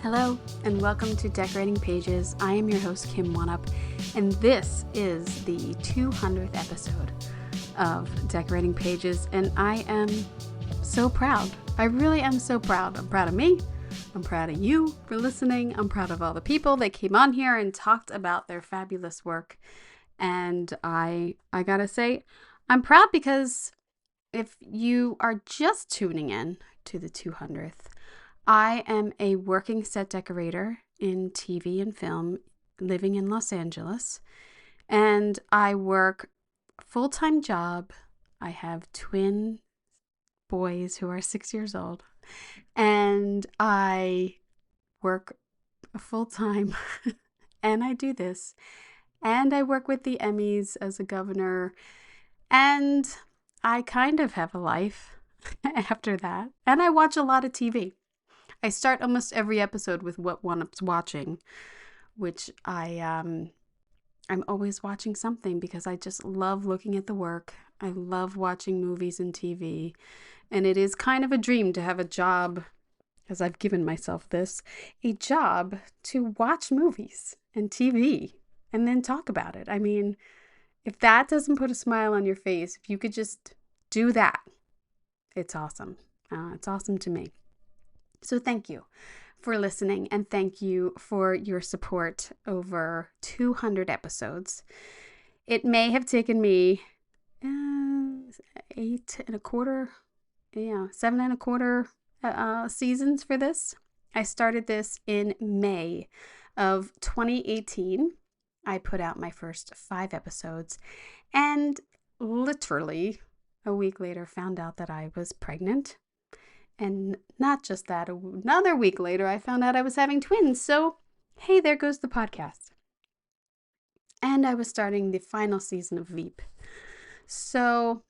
Hello, and welcome to Decorating Pages. I am your host, Kim Wannop, and this is the 200th episode of Decorating Pages, and I am so proud. I really am so proud. I'm proud of me. I'm proud of you for listening. I'm proud of all the people that came on here and talked about their fabulous work. And I gotta say, I'm proud because if you are just tuning in to the 200th, I am a working set decorator in TV and film, living in Los Angeles, and I work a full-time job. I have twin boys who are 6 years old, and I work full-time, and I do this, and I work with the Emmys as a governor, and I kind of have a life after that, and I watch a lot of TV. I start almost every episode with what Wannop's watching, which I'm always watching something because I just love looking at the work. I love watching movies and TV, and it is kind of a dream to have a job, as I've given myself this, a job to watch movies and TV and then talk about it. I mean, if that doesn't put a smile on your face, if you could just do that, it's awesome. It's awesome to me. So thank you for listening, and thank you for your support over 200 episodes. It may have taken me 7.25 seasons for this. I started this in May of 2018. I put out my first 5 episodes, and literally a week later found out that I was pregnant. And not just that, another week later, I found out I was having twins. So, hey, there goes the podcast. And I was starting the final season of Veep. So,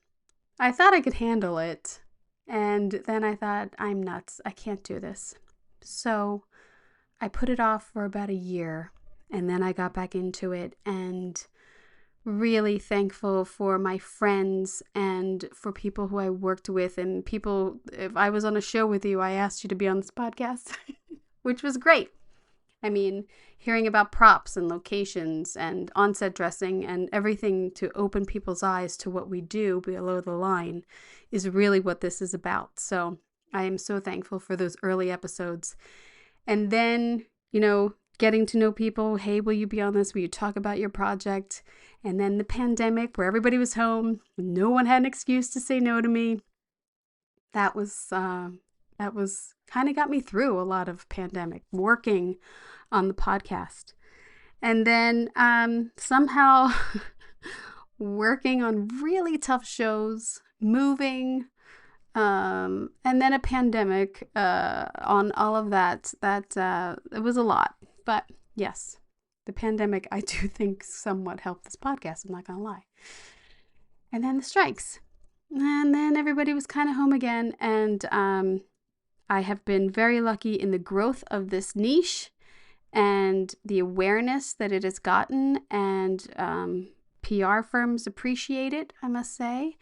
I thought I could handle it. And then I thought, I'm nuts. I can't do this. So, I put it off for about a year. And then I got back into it, and really thankful for my friends and for people who I worked with, and people, if I was on a show with you, I asked you to be on this podcast, which was great. I mean, hearing about props and locations and on-set dressing and everything to open people's eyes to what we do below the line is really what this is about. So I am so thankful for those early episodes. And then, getting to know people. Hey, will you be on this? Will you talk about your project? And then the pandemic, where everybody was home, no one had an excuse to say no to me. That was kind of got me through a lot of pandemic, working on the podcast. And then somehow working on really tough shows, moving, and then a pandemic on all of that. It was a lot. But yes, the pandemic, I do think, somewhat helped this podcast. I'm not going to lie. And then the strikes. And then everybody was kind of home again. And I have been very lucky in the growth of this niche and the awareness that it has gotten. And PR firms appreciate it, I must say.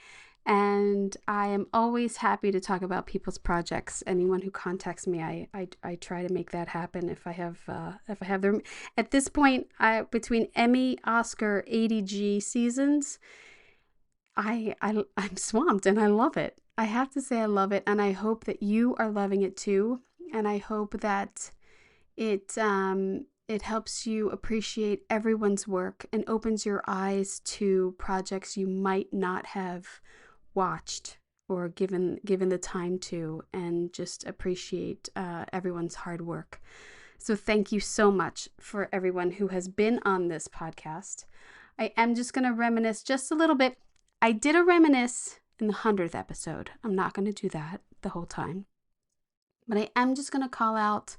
And I am always happy to talk about people's projects. Anyone who contacts me, I try to make that happen if I have them. At this point, between Emmy, Oscar, ADG seasons, I'm swamped, and I love it. I have to say I love it, and I hope that you are loving it too. And I hope that it helps you appreciate everyone's work and opens your eyes to projects you might not have watched or given the time to, and just appreciate everyone's hard work. So thank you so much for everyone who has been on this podcast. I am just going to reminisce just a little bit. I did a reminisce in the 100th episode. I'm not going to do that the whole time, but I am just going to call out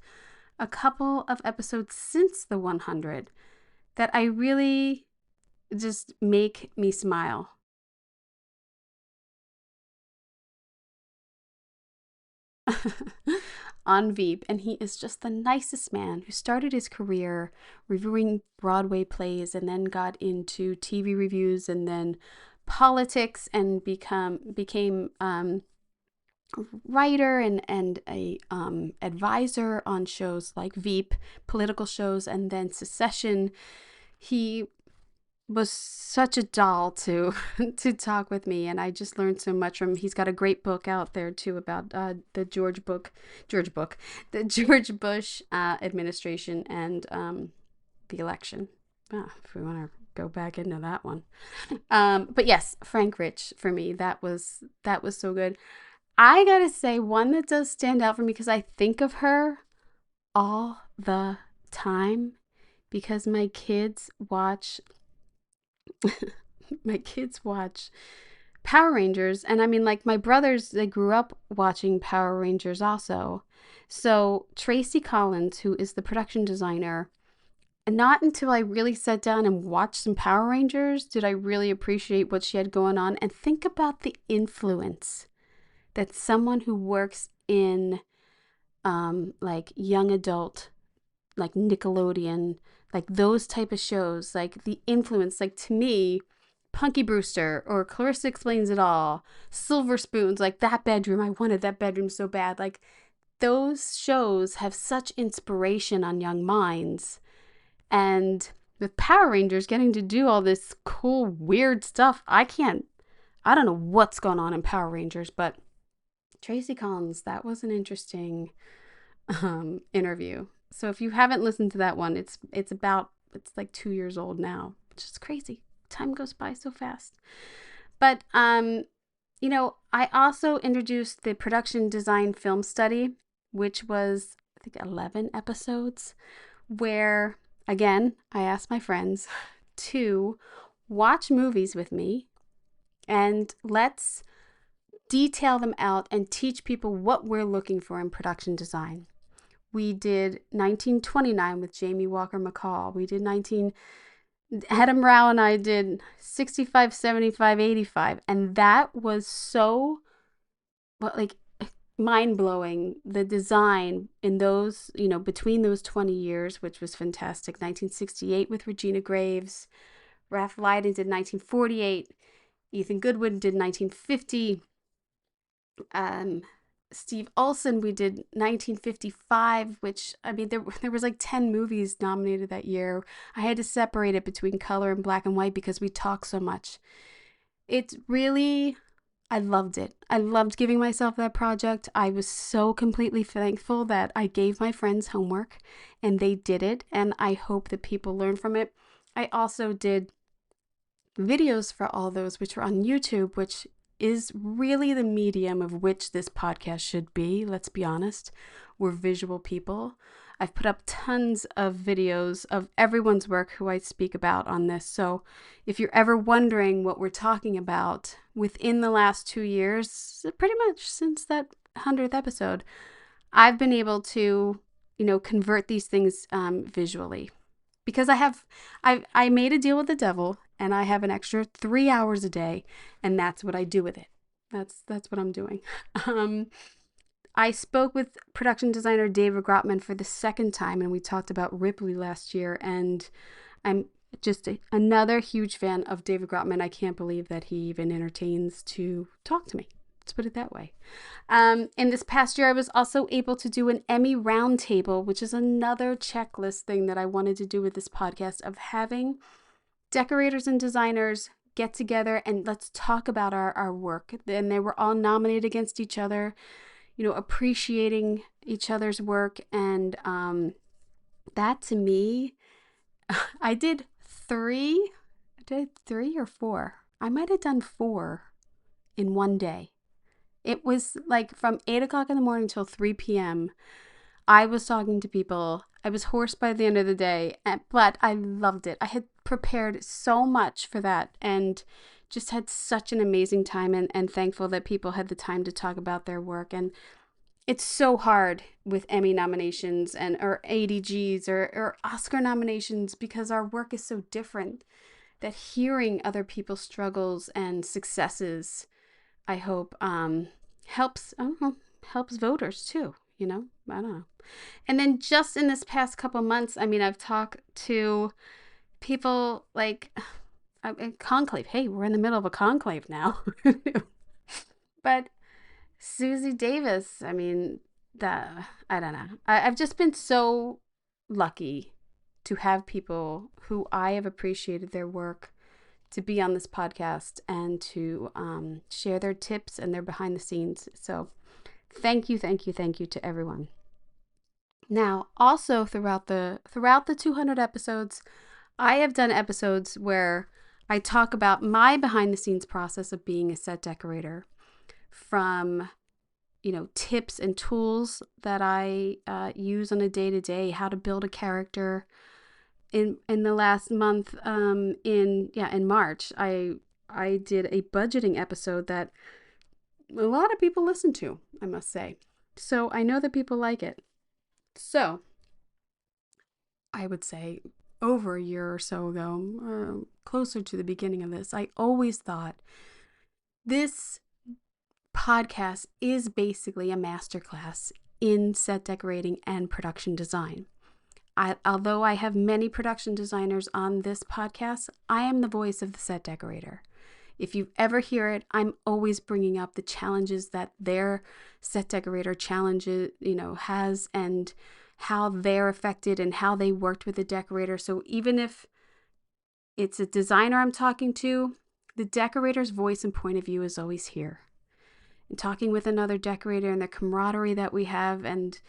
a couple of episodes since the 100 that I really just make me smile. On Veep, and he is just the nicest man who started his career reviewing Broadway plays and then got into TV reviews and then politics and became writer and a advisor on shows like Veep, political shows, and then Secession. He was such a doll to to talk with me, and I just learned so much from him. He's got a great book out there too about the the George Bush administration and the election. If we want to go back into that one, but yes, Frank Rich for me, that was so good. I gotta say, one that does stand out for me because I think of her all the time because my kids watch Power Rangers, and I mean, like, my brothers, they grew up watching Power Rangers also. So Tracy Collins, who is the production designer, and not until I really sat down and watched some Power Rangers did I really appreciate what she had going on and think about the influence that someone who works in like young adult, like Nickelodeon, like those type of shows, like the influence, like to me, Punky Brewster or Clarissa Explains It All, Silver Spoons, like that bedroom, I wanted that bedroom so bad. Like those shows have such inspiration on young minds. And with Power Rangers getting to do all this cool, weird stuff, I don't know what's going on in Power Rangers, but Tracy Collins, that was an interesting interview. So if you haven't listened to that one, it's like 2 years old now, which is crazy. Time goes by so fast. But I also introduced the production design film study, which was I think 11 episodes, where again I asked my friends to watch movies with me and let's detail them out and teach people what we're looking for in production design. We did 1929 with Jamie Walker McCall. We did Adam Rao and I did 65, 75, 85. And that was so, like, mind-blowing. The design in those, between those 20 years, which was fantastic. 1968 with Regina Graves. Ralph Lydon did 1948. Ethan Goodwin did 1950. Steve Olson, we did 1955, which, I mean, there was like 10 movies nominated that year. I had to separate it between color and black and white because we talk so much. I loved it. I loved giving myself that project. I was so completely thankful that I gave my friends homework and they did it, and I hope that people learn from it. I also did videos for all those, which were on YouTube, which is really the medium of which this podcast should be. Let's be honest. We're visual people. I've put up tons of videos of everyone's work who I speak about on this. So if you're ever wondering what we're talking about within the last 2 years, pretty much since that 100th episode, I've been able to, convert these things visually. Because I made a deal with the devil, and I have an extra 3 hours a day, and that's what I do with it. That's what I'm doing. I spoke with production designer David Grotman for the second time, and we talked about Ripley last year, and I'm just another huge fan of David Grotman. I can't believe that he even entertains to talk to me. Let's put it that way. In this past year, I was also able to do an Emmy roundtable, which is another checklist thing that I wanted to do with this podcast, of having decorators and designers get together and let's talk about our work. And they were all nominated against each other, appreciating each other's work. And that to me, I did three or four. I might have done 4 in one day. It was like from 8 o'clock in the morning till 3 p.m. I was talking to people. I was hoarse by the end of the day, but I loved it. I had prepared so much for that and just had such an amazing time, and thankful that people had the time to talk about their work. And it's so hard with Emmy nominations or ADGs or Oscar nominations because our work is so different, that hearing other people's struggles and successes, I hope, helps voters too, I don't know. And then just in this past couple months, I mean, I've talked to people like conclave. Hey, we're in the middle of a conclave now. But Susie Davis. I mean, I don't know. I've just been so lucky to have people who I have appreciated their work to be on this podcast and to share their tips and their behind the scenes. So thank you, thank you, thank you to everyone. Now, also throughout the 200 episodes, I have done episodes where I talk about my behind the scenes process of being a set decorator, from tips and tools that I use on a day to day, how to build a character. In the last month, in March, I did a budgeting episode that a lot of people listen to, I must say. So I know that people like it. So I would say over a year or so ago, closer to the beginning of this, I always thought this podcast is basically a masterclass in set decorating and production design. Although I have many production designers on this podcast, I am the voice of the set decorator. If you ever hear it, I'm always bringing up the challenges that their set decorator has, and how they're affected and how they worked with the decorator. So even if it's a designer I'm talking to, the decorator's voice and point of view is always here. And talking with another decorator and the camaraderie that we have, and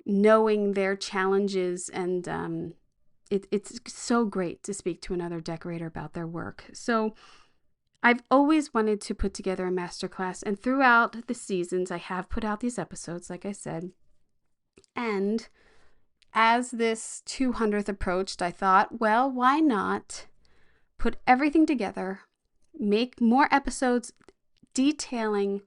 knowing their challenges, and it's so great to speak to another decorator about their work. So I've always wanted to put together a masterclass, and throughout the seasons I have put out these episodes, like I said. And as this 200th approached, I thought, well, why not put everything together, make more episodes detailing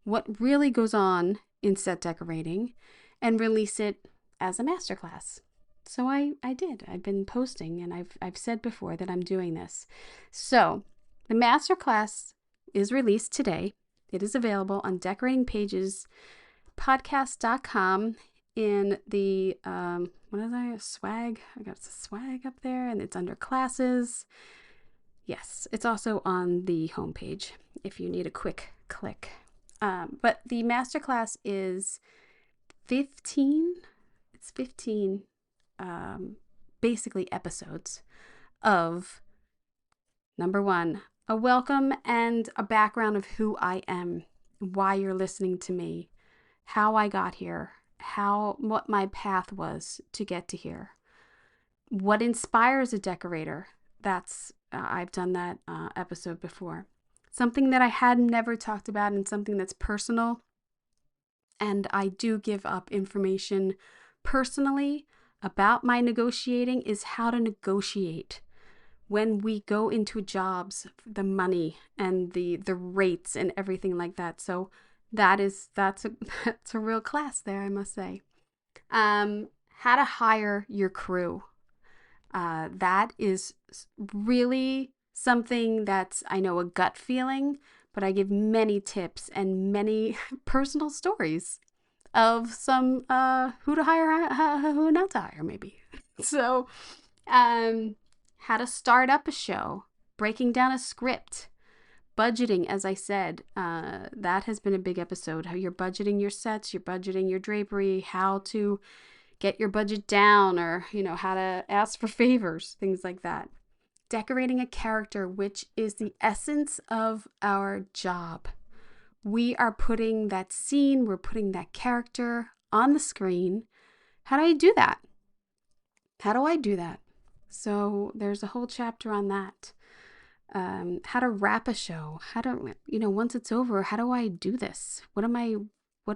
what really goes on in set decorating, and release it as a masterclass. So I did. I've been posting, and I've said before that I'm doing this. So the masterclass is released today. It is available on Decorating Pages podcast.com in the swag. I got swag up there, and it's under classes. Yes, it's also on the homepage if you need a quick click. But the masterclass is 15 basically episodes of, number one, a welcome and a background of who I am, why you're listening to me, how I got here, what my path was to get to here, what inspires a decorator. That's I've done that episode before. Something that I had never talked about, and something that's personal. And I do give up information personally about my negotiating, is how to negotiate when we go into jobs, the money and the rates and everything like that. So that's a real class there, I must say. How to hire your crew. That is really something that's, I know, a gut feeling, but I give many tips and many personal stories of some who to hire, who not to hire, maybe. So, how to start up a show, breaking down a script, budgeting, as I said, that has been a big episode. How you're budgeting your sets, you're budgeting your drapery, how to get your budget down, or how to ask for favors, things like that. Decorating a character, which is the essence of our job. We are putting that scene, we're putting that character on the screen. How do I do that? So there's a whole chapter on that. How to wrap a show. How to, once it's over, how do I do this? What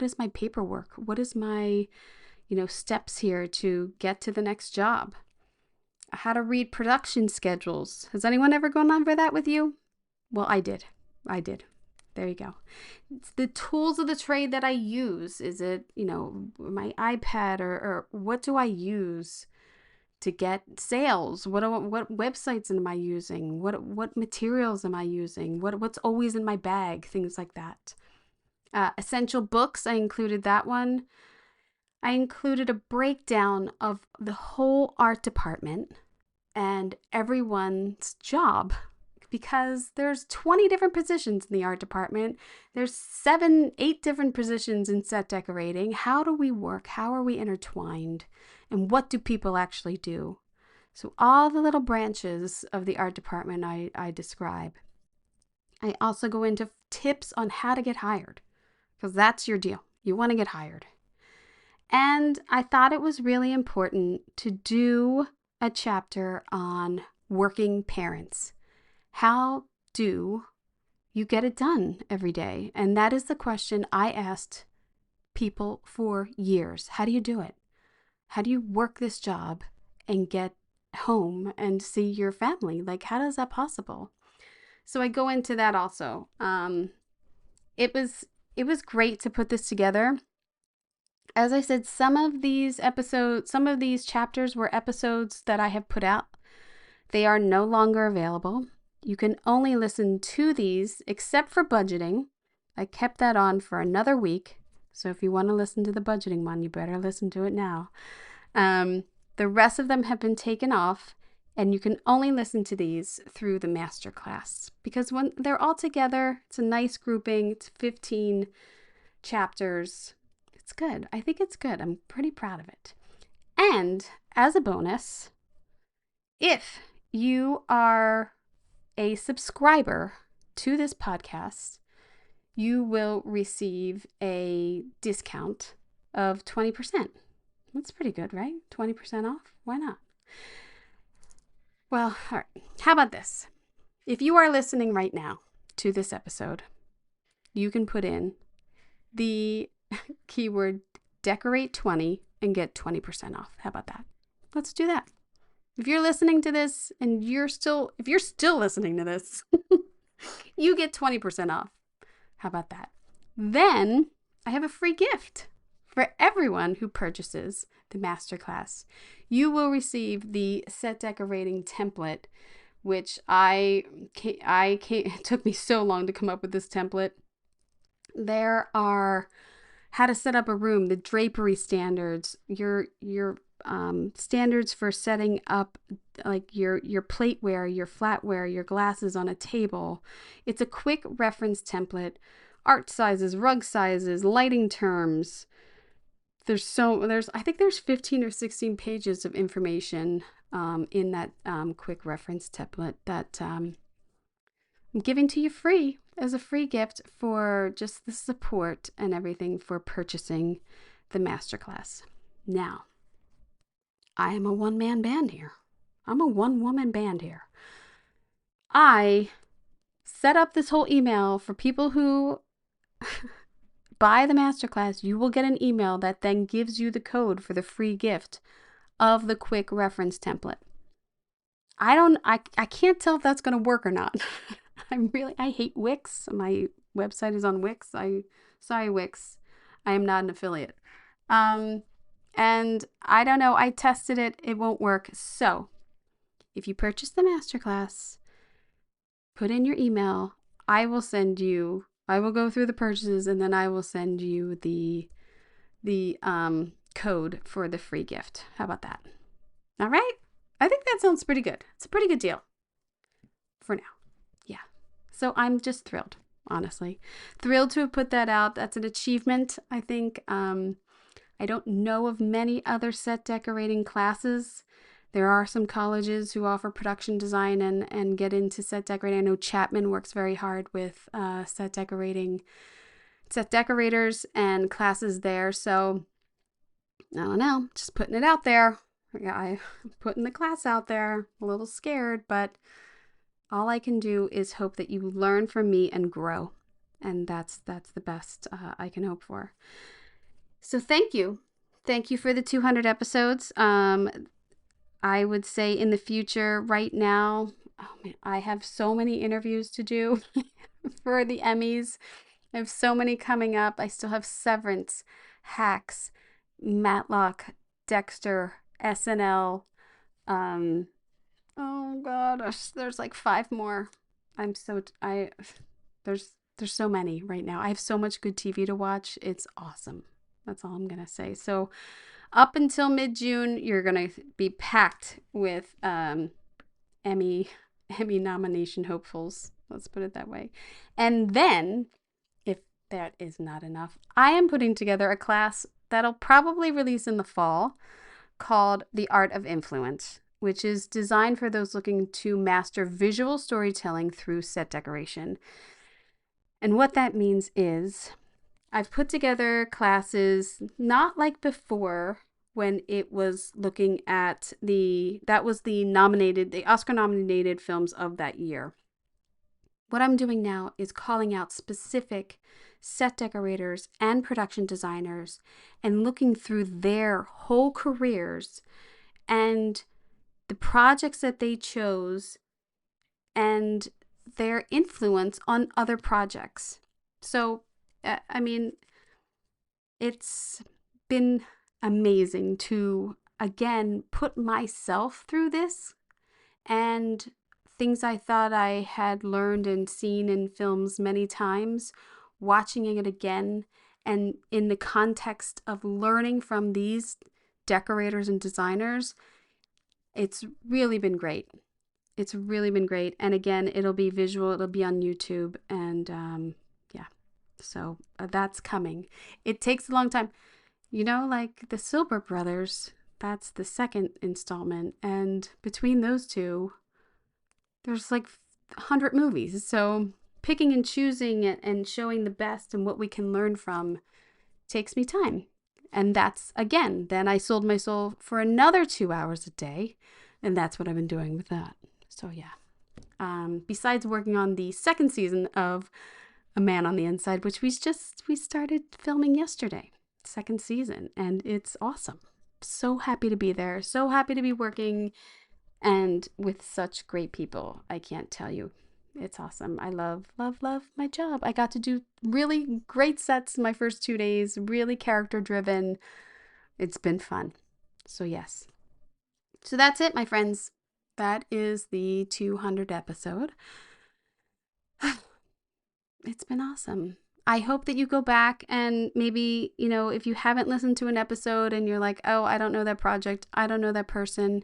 is my paperwork? What is my, steps here to get to the next job? How to read production schedules. Has anyone ever gone over that with you? Well, I did. There you go. It's the tools of the trade that I use. Is it, my iPad, or what do I use to get sales? What websites am I using? What materials am I using? What's always in my bag? Things like that. Essential books, I included that one. I included a breakdown of the whole art department and everyone's job. because there's 20 different positions in the art department. There's 7, 8 different positions in set decorating. How do we work? How are we intertwined? And what do people actually do? So all the little branches of the art department I describe. I also go into tips on how to get hired, because that's your deal. You want to get hired. And I thought it was really important to do a chapter on working parents. How do you get it done every day? And that is the question I asked people for years. How do you do it? How do you work this job and get home and see your family? Like, how is that possible? So I go into that also. It was great to put this together. As I said, some of these chapters were episodes that I have put out. They are no longer available. You can only listen to these, except for budgeting. I kept that on for another week. So if you want to listen to the budgeting one, you better listen to it now. The rest of them have been taken off, and you can only listen to these through the Masterclass. Because when they're all together, it's a nice grouping. It's 15 chapters. It's good. I think it's good. I'm pretty proud of it. And as a bonus, if you are a subscriber to this podcast, you will receive a discount of 20%. That's pretty good, right? 20% off? Why not? Well, all right. How about this? If you are listening right now to this episode, you can put in the keyword decorate 20 and get 20% off. How about that? Let's do that. If you're listening to this and if you're still listening to this, you get 20% off. How about that? Then I have a free gift for everyone who purchases the Masterclass. You will receive the set decorating template, which it took me so long to come up with this template. There are how to set up a room, the drapery standards, your standards for setting up like your plateware, your flatware, your glasses on a table. It's a quick reference template, art sizes, rug sizes, lighting terms. I think there's 15 or 16 pages of information in that quick reference template that I'm giving to you free as a free gift for just the support and everything for purchasing the Masterclass. Now, I am a one-man band here. I'm a one-woman band here. I set up this whole email for people who buy the Masterclass. You will get an email that then gives you the code for the free gift of the quick reference template. I can't tell if that's going to work or not. I hate Wix. My website is on Wix. Sorry, Wix. I am not an affiliate. And I don't know. I tested it. It won't work. So if you purchase the Masterclass, put in your email. I will go through the purchases and then I will send you the code for the free gift. How about that? All right. I think that sounds pretty good. It's a pretty good deal for now. Yeah. So I'm just thrilled, honestly. Thrilled to have put that out. That's an achievement, I think. I don't know of many other set decorating classes. There are some colleges who offer production design and get into set decorating. I know Chapman works very hard with set decorators and classes there. So I don't know, just putting it out there. I'm putting the class out there. A little scared, but all I can do is hope that you learn from me and grow. And that's the best I can hope for. So thank you. Thank you for the 200 episodes. I would say in the future, right now, oh man, I have so many interviews to do for the Emmys. I have so many coming up. I still have Severance, Hacks, Matlock, Dexter, SNL. Oh God, there's like 5 more. There's so many right now. I have so much good TV to watch. It's awesome. That's all I'm going to say. So up until mid-June, you're going to be packed with Emmy Emmy nomination hopefuls. Let's put it that way. And then, if that is not enough, I am putting together a class that'll probably release in the fall called The Art of Influence, which is designed for those looking to master visual storytelling through set decoration. And what that means is I've put together classes not like before when it was looking at the Oscar nominated films of that year. What I'm doing now is calling out specific set decorators and production designers and looking through their whole careers and the projects that they chose and their influence on other projects. So, it's been amazing to, again, put myself through this and things I thought I had learned and seen in films many times, watching it again, and in the context of learning from these decorators and designers, it's really been great. It's really been great. And again, it'll be visual, it'll be on YouTube, and so that's coming. It takes a long time. Like the Silber Brothers, that's the second installment. And between those two, there's like 100 movies. So picking and choosing it and showing the best and what we can learn from takes me time. And that's, again, then I sold my soul for another 2 hours a day. And that's what I've been doing with that. So yeah. Besides working on the second season of A Man on the Inside, which we started filming yesterday, second season, and it's awesome. So happy to be there. So happy to be working and with such great people. I can't tell you. It's awesome. I love, love, love my job. I got to do really great sets my first 2 days, really character driven. It's been fun. So yes. So that's it, my friends. That is the 200th episode. It's been awesome. I hope that you go back and maybe, if you haven't listened to an episode and you're like, oh, I don't know that project, I don't know that person,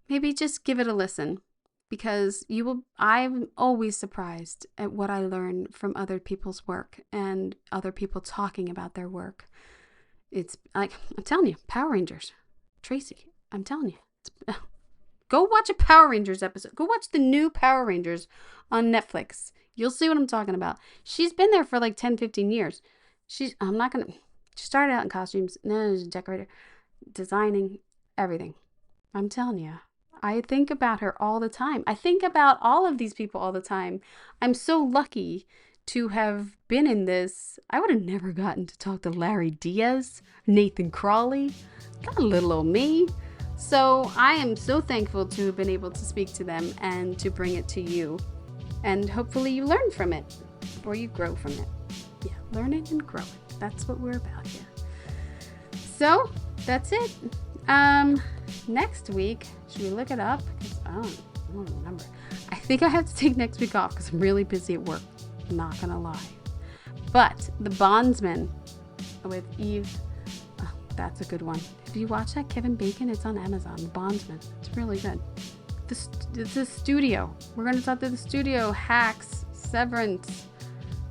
maybe just give it a listen, because I'm always surprised at what I learn from other people's work and other people talking about their work. It's like, I'm telling you, Power Rangers, Tracy, I'm telling you, go watch a Power Rangers episode. Go watch the new Power Rangers on Netflix. You'll see what I'm talking about. She's been there for like 10, 15 years. She started out in costumes, and then as a decorator, designing everything. I'm telling you, I think about her all the time. I think about all of these people all the time. I'm so lucky to have been in this. I would have never gotten to talk to Larry Diaz, Nathan Crawley, not little old me. So I am so thankful to have been able to speak to them and to bring it to you. And hopefully you learn from it, or you grow from it. Yeah, learning and growing. That's what we're about here. So that's it. Next week, should we look it up? Because I don't remember. I think I have to take next week off because I'm really busy at work. I'm not gonna lie. But The Bondsman with Eve. Oh, that's a good one. If you watch that Kevin Bacon, it's on Amazon. The Bondsman. It's really good. The studio. We're going to talk to the studio. Hacks, Severance.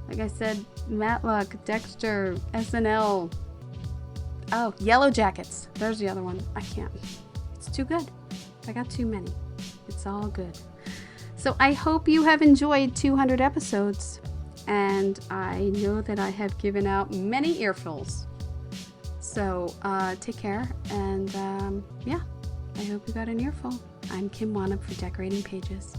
Like I said, Matlock, Dexter, SNL. Oh, Yellow Jackets. There's the other one. I can't. It's too good. I got too many. It's all good. So I hope you have enjoyed 200 episodes. And I know that I have given out many earfuls. So take care. And I hope you got an earful. I'm Kim Wannop for Decorating Pages.